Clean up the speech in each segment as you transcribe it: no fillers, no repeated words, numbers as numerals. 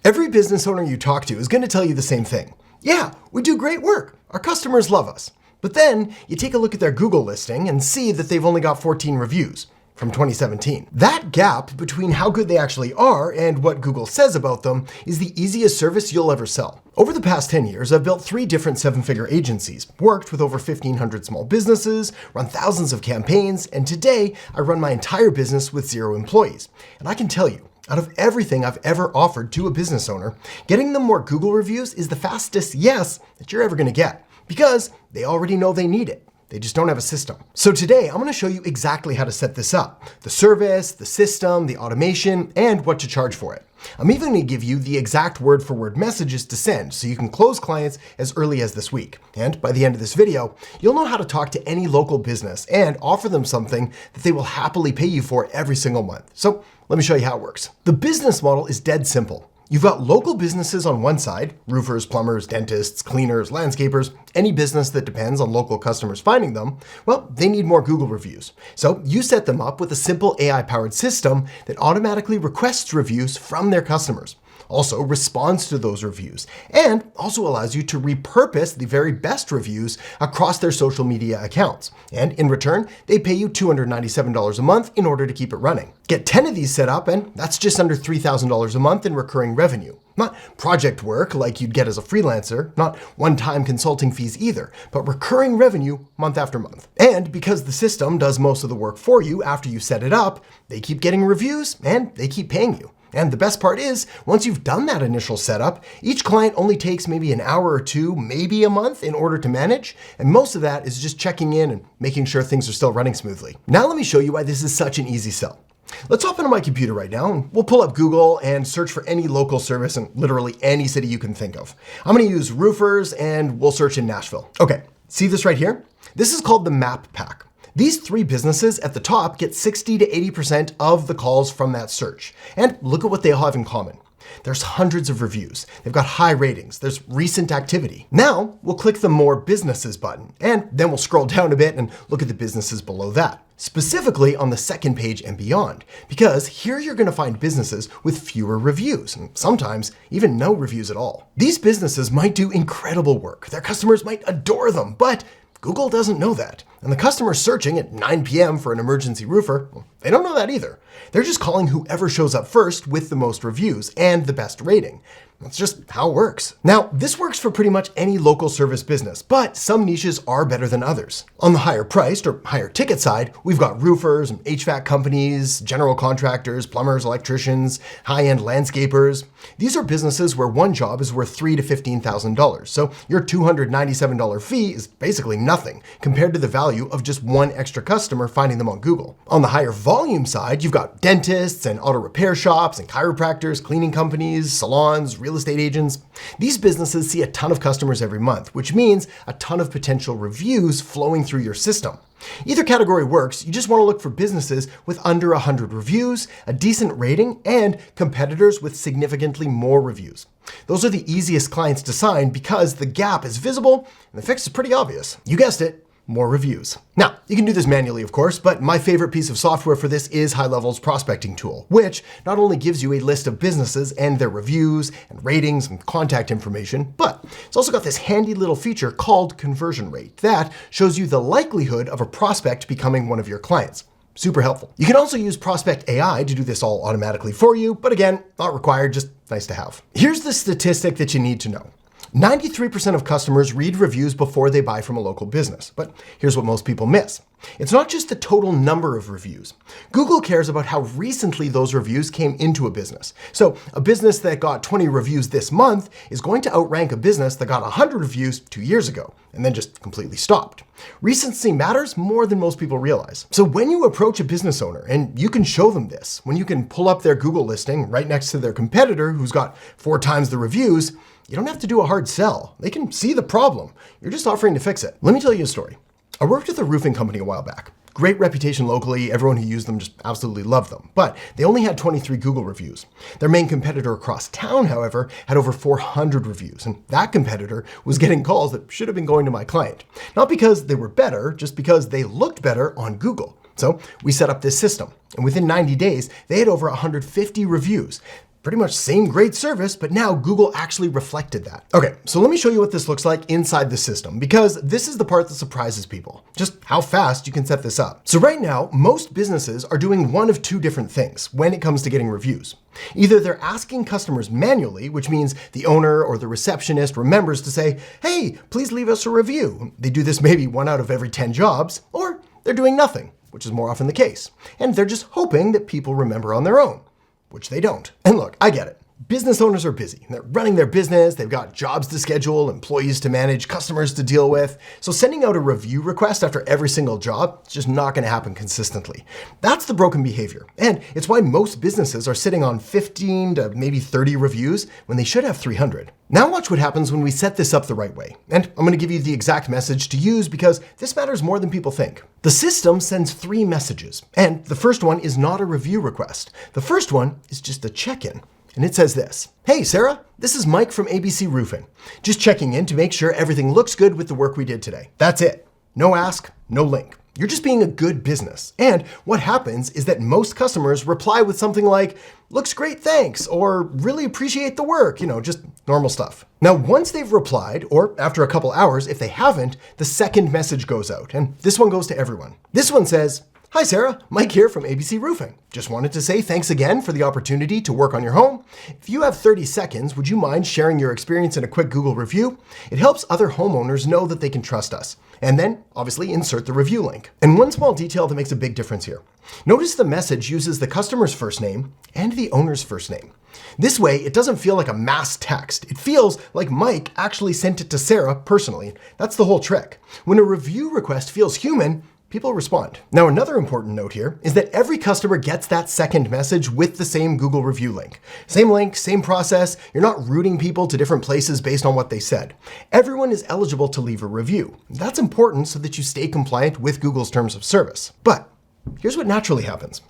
Every business owner you talk to is going to tell you the same thing. Yeah, we do great work. Our customers love us. But then you take a look at their Google listing and see that they've only got 14 reviews from 2017. That gap between how good they actually are and what Google says about them is the easiest service you'll ever sell. Over the past 10 years, I've built 3 different 7-figure agencies, worked with over 1,500 small businesses, run thousands of campaigns, and today I run my entire business with 0 employees. And I can tell you, out of everything I've ever offered to a business owner, getting them more Google reviews is the fastest yes that you're ever going to get, because they already know they need it. They just don't have a system. So today, I'm going to show you exactly how to set this up. The service, the system, the automation, and what to charge for it. I'm even going to give you the exact word-for-word messages to send so you can close clients as early as this week. And by the end of this video, you'll know how to talk to any local business and offer them something that they will happily pay you for every single month. So let me show you how it works. The business model is dead simple. You've got local businesses on one side, roofers, plumbers, dentists, cleaners, landscapers, any business that depends on local customers finding them, well, they need more Google reviews. So you set them up with a simple AI-powered system that automatically requests reviews from their customers, also responds to those reviews, and also allows you to repurpose the very best reviews across their social media accounts. And in return, they pay you $297 a month in order to keep it running. Get 10 of these set up, and that's just under $3,000 a month in recurring revenue. Not project work like you'd get as a freelancer, not one-time consulting fees either, but recurring revenue month after month. And because the system does most of the work for you after you set it up, they keep getting reviews and they keep paying you. And the best part is, once you've done that initial setup, each client only takes maybe an hour or 2, maybe a month in order to manage. And most of that is just checking in and making sure things are still running smoothly. Now let me show you why this is such an easy sell. Let's hop into my computer right now and we'll pull up Google and search for any local service in literally any city you can think of. I'm going to use roofers and we'll search in Nashville. Okay, see this right here? This is called the map pack. These 3 businesses at the top get 60 to 80% of the calls from that search. And look at what they all have in common. There's hundreds of reviews. They've got high ratings. There's recent activity. Now we'll click the More Businesses button, and then we'll scroll down a bit and look at the businesses below that, specifically on the second page and beyond, because here you're going to find businesses with fewer reviews, and sometimes even no reviews at all. These businesses might do incredible work. Their customers might adore them, but Google doesn't know that. And the customers searching at 9 p.m. for an emergency roofer, well, they don't know that either. They're just calling whoever shows up first with the most reviews and the best rating. That's just how it works. Now, this works for pretty much any local service business, but some niches are better than others. On the higher priced or higher ticket side, we've got roofers and HVAC companies, general contractors, plumbers, electricians, high-end landscapers. These are businesses where one job is worth $3,000 to $15,000. So your $297 fee is basically nothing compared to the value of just one extra customer finding them on Google. On the higher volume side, you've got dentists and auto repair shops and chiropractors, cleaning companies, salons, real estate agents. These businesses see a ton of customers every month, which means a ton of potential reviews flowing through your system. Either category works, you just want to look for businesses with under 100 reviews, a decent rating, and competitors with significantly more reviews. Those are the easiest clients to sign because the gap is visible and the fix is pretty obvious. You guessed it. More reviews. Now, you can do this manually, of course, but my favorite piece of software for this is HighLevel's prospecting tool, which not only gives you a list of businesses and their reviews and ratings and contact information, but it's also got this handy little feature called conversion rate that shows you the likelihood of a prospect becoming one of your clients. Super helpful. You can also use Prospect AI to do this all automatically for you, but again, not required, just nice to have. Here's the statistic that you need to know. 93% of customers read reviews before they buy from a local business. But here's what most people miss. It's not just the total number of reviews. Google cares about how recently those reviews came into a business. So a business that got 20 reviews this month is going to outrank a business that got 100 reviews 2 years ago and then just completely stopped. Recency matters more than most people realize. So when you approach a business owner and you can show them this, when you can pull up their Google listing right next to their competitor who's got 4 times the reviews, you don't have to do a hard sell. They can see the problem. You're just offering to fix it. Let me tell you a story. I worked with a roofing company a while back. Great reputation locally, everyone who used them just absolutely loved them, but they only had 23 Google reviews. Their main competitor across town, however, had over 400 reviews, and that competitor was getting calls that should have been going to my client. Not because they were better, just because they looked better on Google. So we set up this system, and within 90 days, they had over 150 reviews. pretty much same great service, but now Google actually reflected that. Okay, so let me show you what this looks like inside the system, because this is the part that surprises people, just how fast you can set this up. So right now, most businesses are doing one of two different things when it comes to getting reviews. Either they're asking customers manually, which means the owner or the receptionist remembers to say, hey, please leave us a review. They do this maybe 1 out of every 10 jobs, or they're doing nothing, which is more often the case. And they're just hoping that people remember on their own, which they don't. And look, I get it. Business owners are busy. They're running their business, they've got jobs to schedule, employees to manage, customers to deal with. So sending out a review request after every single job is just not gonna happen consistently. That's the broken behavior. And it's why most businesses are sitting on 15 to maybe 30 reviews when they should have 300. Now watch what happens when we set this up the right way. And I'm gonna give you the exact message to use because this matters more than people think. The system sends 3 messages, and the first one is not a review request. The first one is just a check-in. And it says this: hey, Sarah, this is Mike from ABC Roofing. Just checking in to make sure everything looks good with the work we did today. That's it. No ask, no link. You're just being a good business. And what happens is that most customers reply with something like, looks great, thanks, or really appreciate the work, just normal stuff. Now, once they've replied, or after a couple hours, if they haven't, the second message goes out. And this one goes to everyone. This one says, hi Sarah, Mike here from ABC Roofing. Just wanted to say thanks again for the opportunity to work on your home. If you have 30 seconds, would you mind sharing your experience in a quick Google review? It helps other homeowners know that they can trust us. And then, obviously, insert the review link. And one small detail that makes a big difference here. Notice the message uses the customer's first name and the owner's first name. This way, it doesn't feel like a mass text. It feels like Mike actually sent it to Sarah personally. That's the whole trick. When a review request feels human, people respond. Now, another important note here is that every customer gets that second message with the same Google review link. Same link, same process. You're not routing people to different places based on what they said. Everyone is eligible to leave a review. That's important so that you stay compliant with Google's terms of service. But here's what naturally happens.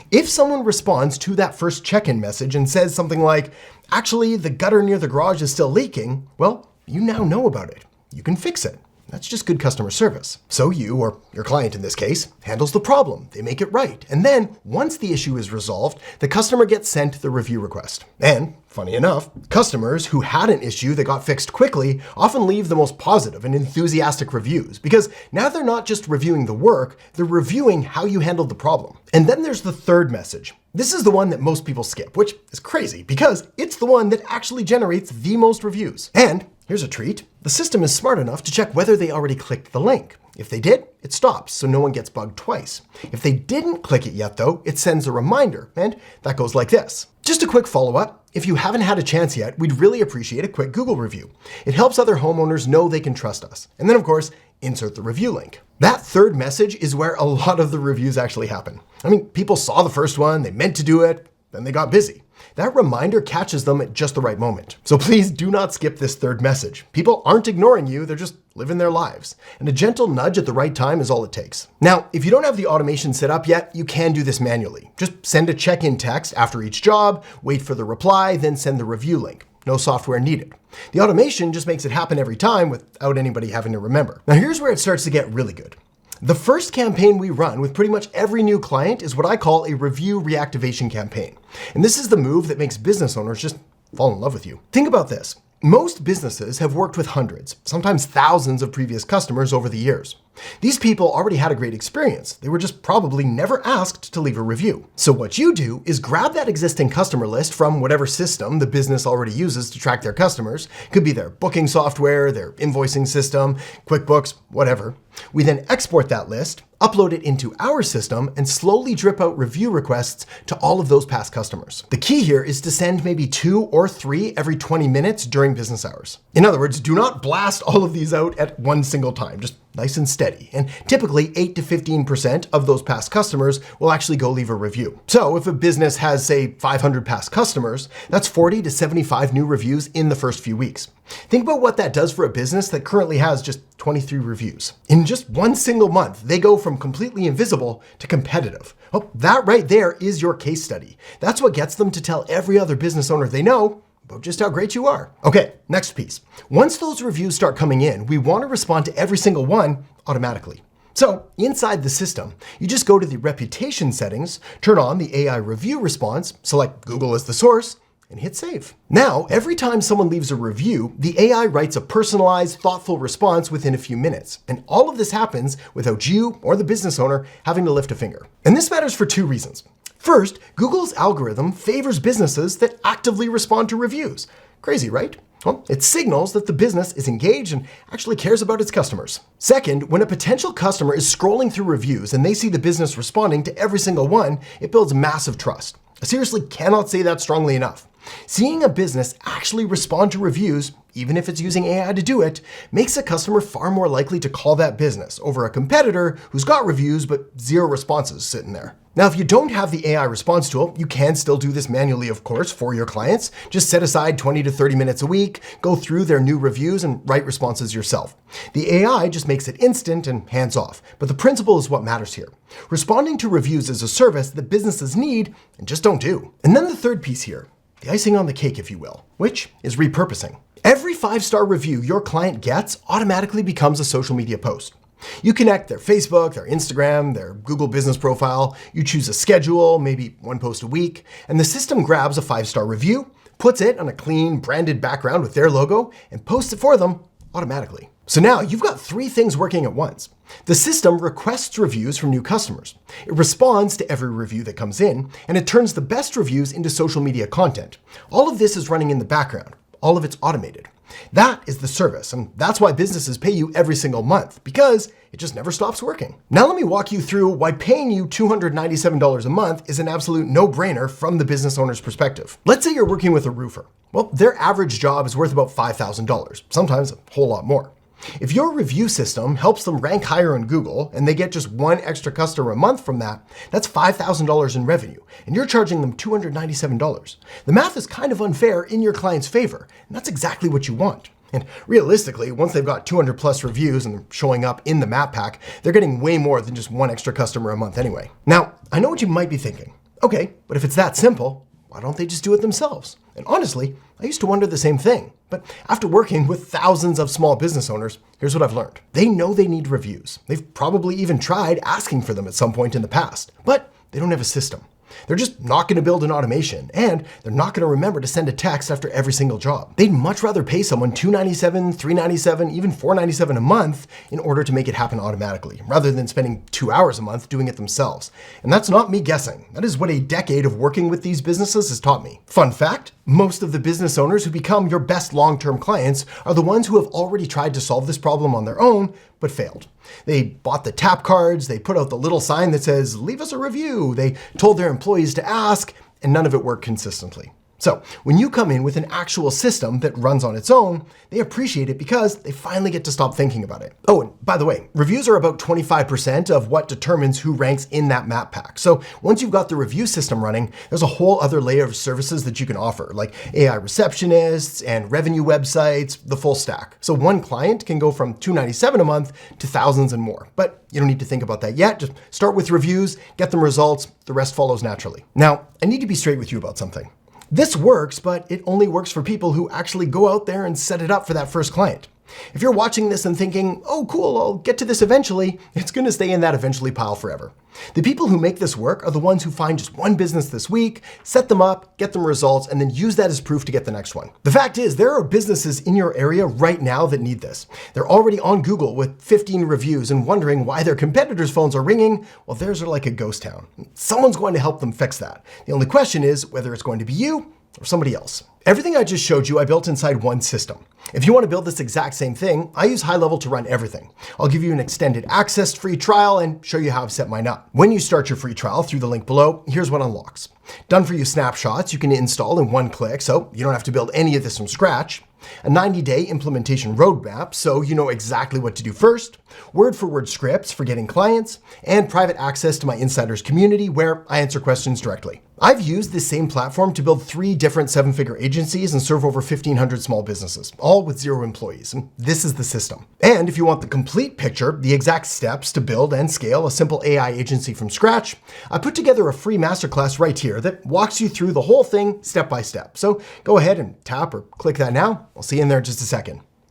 If someone responds to that first check-in message and says something like, actually, the gutter near the garage is still leaking, well, you now know about it. You can fix it. That's just good customer service. So you, or your client in this case, handles the problem. They make it right. And then once the issue is resolved, the customer gets sent the review request. And funny enough, customers who had an issue that got fixed quickly often leave the most positive and enthusiastic reviews because now they're not just reviewing the work, they're reviewing how you handled the problem. And then there's the third message. This is the one that most people skip, which is crazy because it's the one that actually generates the most reviews. And here's a treat. The system is smart enough to check whether they already clicked the link. If they did, it stops, so no one gets bugged twice. If they didn't click it yet though, it sends a reminder, and that goes like this. Just a quick follow-up. If you haven't had a chance yet, we'd really appreciate a quick Google review. It helps other homeowners know they can trust us. And then of course, insert the review link. That third message is where a lot of the reviews actually happen. I mean, people saw the first one, they meant to do it, then they got busy. That reminder catches them at just the right moment. So please do not skip this third message. People aren't ignoring you, they're just living their lives. And a gentle nudge at the right time is all it takes. Now, if you don't have the automation set up yet, you can do this manually. Just send a check-in text after each job, wait for the reply, then send the review link. No software needed. The automation just makes it happen every time without anybody having to remember. Now here's where it starts to get really good. The first campaign we run with pretty much every new client is what I call a review reactivation campaign. And this is the move that makes business owners just fall in love with you. Think about this. Most businesses have worked with hundreds, sometimes thousands of previous customers over the years. These people already had a great experience. They were just probably never asked to leave a review. So what you do is grab that existing customer list from whatever system the business already uses to track their customers. Could be their booking software, their invoicing system, QuickBooks, whatever. We then export that list, upload it into our system, and slowly drip out review requests to all of those past customers. The key here is to send maybe 2 or 3 every 20 minutes during business hours. In other words, do not blast all of these out at one single time, just nice and steady. And typically 8 to 15% of those past customers will actually go leave a review. So if a business has, say, 500 past customers, that's 40 to 75 new reviews in the first few weeks. Think about what that does for a business that currently has just 23 reviews. In just one single month, they go from completely invisible to competitive. Oh, that right there is your case study. That's what gets them to tell every other business owner they know about just how great you are. Okay, next piece. Once those reviews start coming in, we want to respond to every single one automatically. So inside the system, you just go to the reputation settings, turn on the AI review response, select Google as the source, and hit save. Now, every time someone leaves a review, the AI writes a personalized, thoughtful response within a few minutes. And all of this happens without you or the business owner having to lift a finger. And this matters for two reasons. First, Google's algorithm favors businesses that actively respond to reviews. Crazy, right? Well, it signals that the business is engaged and actually cares about its customers. Second, when a potential customer is scrolling through reviews and they see the business responding to every single one, it builds massive trust. I seriously cannot say that strongly enough. Seeing a business actually respond to reviews, even if it's using AI to do it, makes a customer far more likely to call that business over a competitor who's got reviews but zero responses sitting there. Now, if you don't have the AI response tool, you can still do this manually, of course, for your clients. Just set aside 20 to 30 minutes a week, go through their new reviews and write responses yourself. The AI just makes it instant and hands-off, but the principle is what matters here. Responding to reviews is a service that businesses need and just don't do. And then the third piece here, the icing on the cake, if you will, which is repurposing. Every 5-star review your client gets automatically becomes a social media post. You connect their Facebook, their Instagram, their Google business profile, you choose a schedule, maybe one post a week, and the system grabs a 5-star review, puts it on a clean, branded background with their logo, and posts it for them automatically. So now you've got 3 things working at once. The system requests reviews from new customers. It responds to every review that comes in, and it turns the best reviews into social media content. All of this is running in the background. All of it's automated. That is the service, and that's why businesses pay you every single month, because it just never stops working. Now let me walk you through why paying you $297 a month is an absolute no-brainer from the business owner's perspective. Let's say you're working with a roofer. Well, their average job is worth about $5,000, sometimes a whole lot more. If your review system helps them rank higher on Google and they get just 1 extra customer a month from that, that's $5,000 in revenue, and you're charging them $297. The math is kind of unfair in your client's favor, and that's exactly what you want. And realistically, once they've got 200 plus reviews and they're showing up in the map pack, they're getting way more than just 1 extra customer a month anyway. Now, I know what you might be thinking. Okay, but if it's that simple, why don't they just do it themselves? And honestly, I used to wonder the same thing. But after working with thousands of small business owners, here's what I've learned. They know they need reviews. They've probably even tried asking for them at some point in the past, but they don't have a system. They're just not going to build an automation, and they're not going to remember to send a text after every single job. They'd much rather pay someone $297, $397, even $497 a month in order to make it happen automatically, rather than spending 2 hours a month doing it themselves. And that's not me guessing. That is what a decade of working with these businesses has taught me. Fun fact, most of the business owners who become your best long-term clients are the ones who have already tried to solve this problem on their own, but failed. They bought the tap cards, they put out the little sign that says, leave us a review. They told their employees to ask, and none of it worked consistently. So when you come in with an actual system that runs on its own, they appreciate it because they finally get to stop thinking about it. Oh, and by the way, reviews are about 25% of what determines who ranks in that map pack. So once you've got the review system running, there's a whole other layer of services that you can offer, like AI receptionists and revenue websites, the full stack. So one client can go from $297 a month to thousands and more. But you don't need to think about that yet. Just start with reviews, get them results, the rest follows naturally. Now, I need to be straight with you about something. This works, but it only works for people who actually go out there and set it up for that first client. If you're watching this and thinking, oh cool, I'll get to this eventually, it's going to stay in that eventually pile forever. The people who make this work are the ones who find just one business this week, set them up, get them results, and then use that as proof to get the next one. The fact is, there are businesses in your area right now that need this. They're already on Google with 15 reviews and wondering why their competitors' phones are ringing while theirs are like a ghost town. Someone's going to help them fix that. The only question is whether it's going to be you or somebody else. Everything I just showed you, I built inside one system. If you want to build this exact same thing, I use High Level to run everything. I'll give you an extended access free trial and show you how I've set mine up. When you start your free trial through the link below, here's what unlocks. Done for you snapshots you can install in one click, so you don't have to build any of this from scratch. A 90-day implementation roadmap, so you know exactly what to do first. Word-for-word scripts for getting clients, and private access to my insiders community where I answer questions directly. I've used this same platform to build 3 different 7-figure agencies and serve over 1,500 small businesses, all with 0 employees. And this is the system. And if you want the complete picture, the exact steps to build and scale a simple AI agency from scratch, I put together a free masterclass right here that walks you through the whole thing step by step. So go ahead and tap or click that now. I'll see you in there in just a second.